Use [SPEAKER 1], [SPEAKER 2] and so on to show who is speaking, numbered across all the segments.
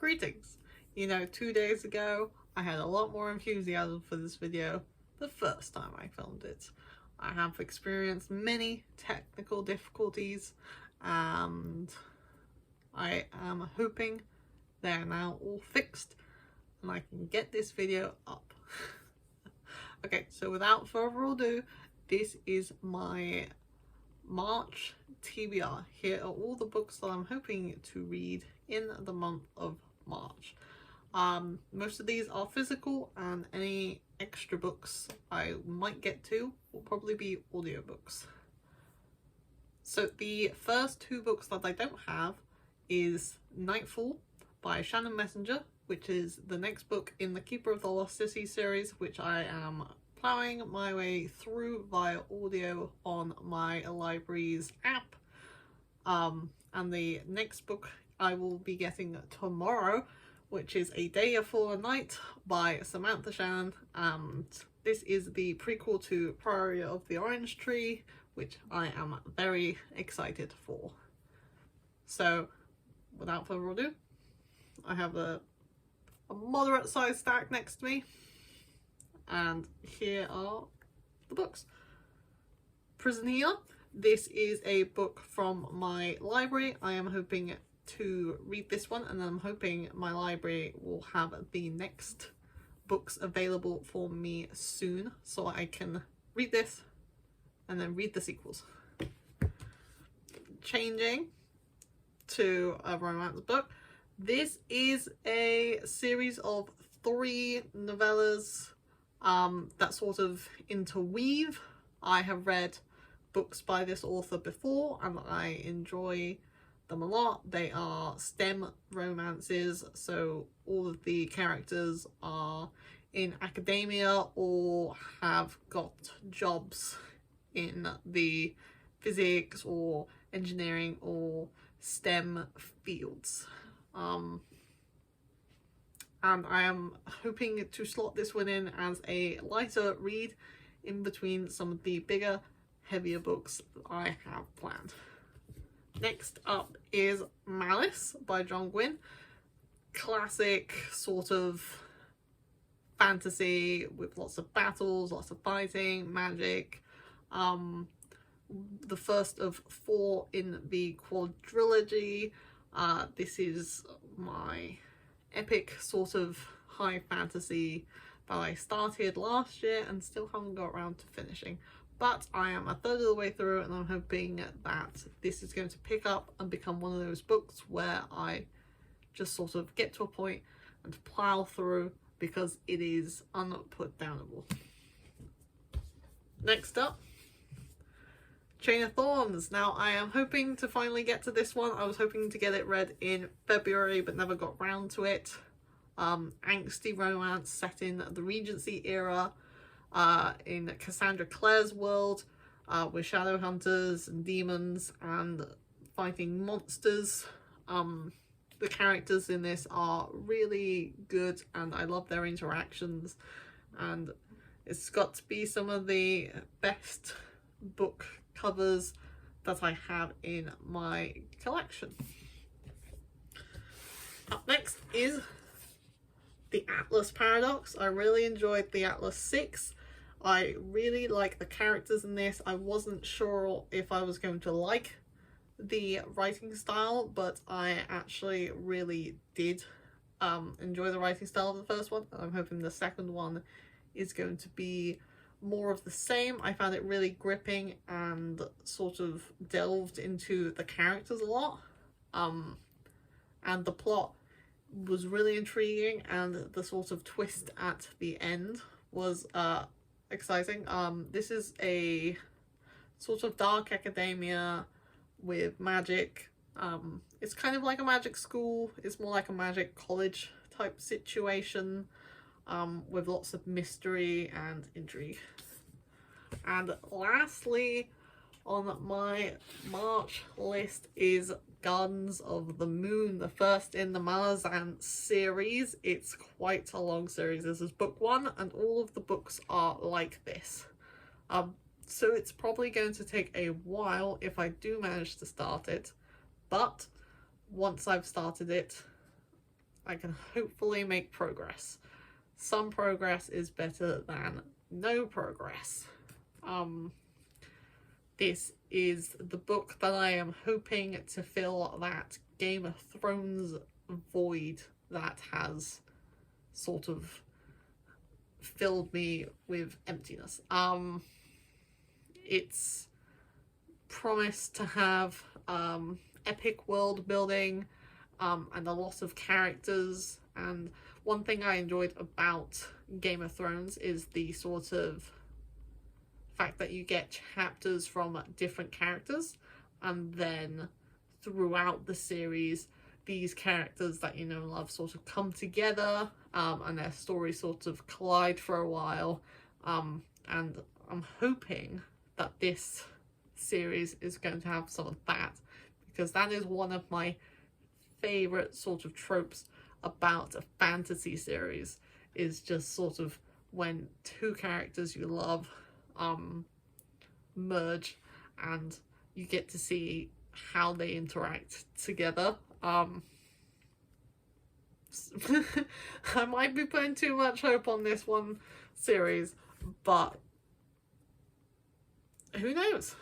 [SPEAKER 1] Greetings! You know, 2 days ago I had a lot more enthusiasm for this video the first time I filmed it. I have experienced many technical difficulties and I am hoping they're now all fixed and I can get this video up. Okay, so without further ado, this is my March TBR. Here are all the books that I'm hoping to read in the month of March. Most of these are physical, and any extra books I might get to will probably be audiobooks. So the first two books that I don't have is Nightfall by Shannon Messenger, which is the next book in the Keeper of the Lost City series, which I am plowing my way through via audio on my library's app. And the next book I will be getting tomorrow, which is A Day, a Fallen Night by Samantha Shan, and this is the prequel to Priory of the Orange Tree, which I am very excited for. So without further ado, I have a moderate sized stack next to me, and here are the books. Prisoner. This is a book from my library. I am hoping to read this one, and I'm hoping my library will have the next books available for me soon so I can read this and then read the sequels. Changing to a romance book. This is a series of 3 novellas that sort of interweave. I have read books by this author before and I enjoy them a lot. They are STEM romances, so all of the characters are in academia or have got jobs in the physics or engineering or STEM fields. And I am hoping to slot this one in as a lighter read in between some of the bigger, heavier books that I have planned. Next up is Malice by John Gwynne. Classic sort of fantasy with lots of battles, lots of fighting, magic. The first of 4 in the quadrilogy. This is my epic sort of high fantasy that I started last year and still haven't got around to finishing. But I am a third of the way through and I'm hoping that this is going to pick up and become one of those books where I just sort of get to a point and plow through because it is unputdownable. Next up, Chain of Thorns. Now I am hoping to finally get to this one. I was hoping to get it read in February but never got round to it. Angsty romance set in the Regency era. In Cassandra Clare's world, with shadow hunters and demons and fighting monsters. The characters in this are really good and I love their interactions, and it's got to be some of the best book covers that I have in my collection. Up next is The Atlas Paradox. I really enjoyed The Atlas 6. I really like the characters in this. I wasn't sure if I was going to like the writing style, but I actually really did enjoy the writing style of the first one. I'm hoping the second one is going to be more of the same. I found it really gripping and sort of delved into the characters a lot. And the plot was really intriguing, and the sort of twist at the end was exciting. This is a sort of dark academia with magic. It's kind of like a magic school. It's more like a magic college type situation, with lots of mystery and intrigue. And lastly on my March list is Gardens of the Moon, the first in the Malazan series. It's quite a long series. This is book 1 and all of the books are like this. So it's probably going to take a while if I do manage to start it, but once I've started it, I can hopefully make progress. Some progress is better than no progress. This is the book that I am hoping to fill that Game of Thrones void that has sort of filled me with emptiness. It's promised to have epic world building and a lot of characters, and one thing I enjoyed about Game of Thrones is the sort of fact that you get chapters from different characters, and then throughout the series these characters that you know and love sort of come together, and their stories sort of collide for a while, and I'm hoping that this series is going to have some of that, because that is one of my favorite sort of tropes about a fantasy series, is just sort of when two characters you love merge and you get to see how they interact together. I might be putting too much hope on this one series, but who knows?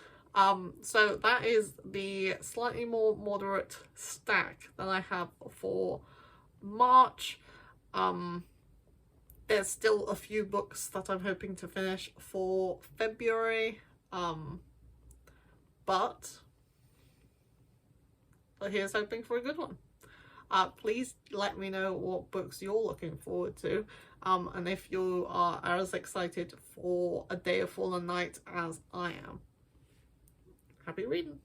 [SPEAKER 1] So that is the slightly more moderate stack that I have for March. There's still a few books that I'm hoping to finish for February, but here's hoping for a good one. Please let me know what books you're looking forward to, and if you are as excited for A Day of Fallen Night as I am. Happy reading!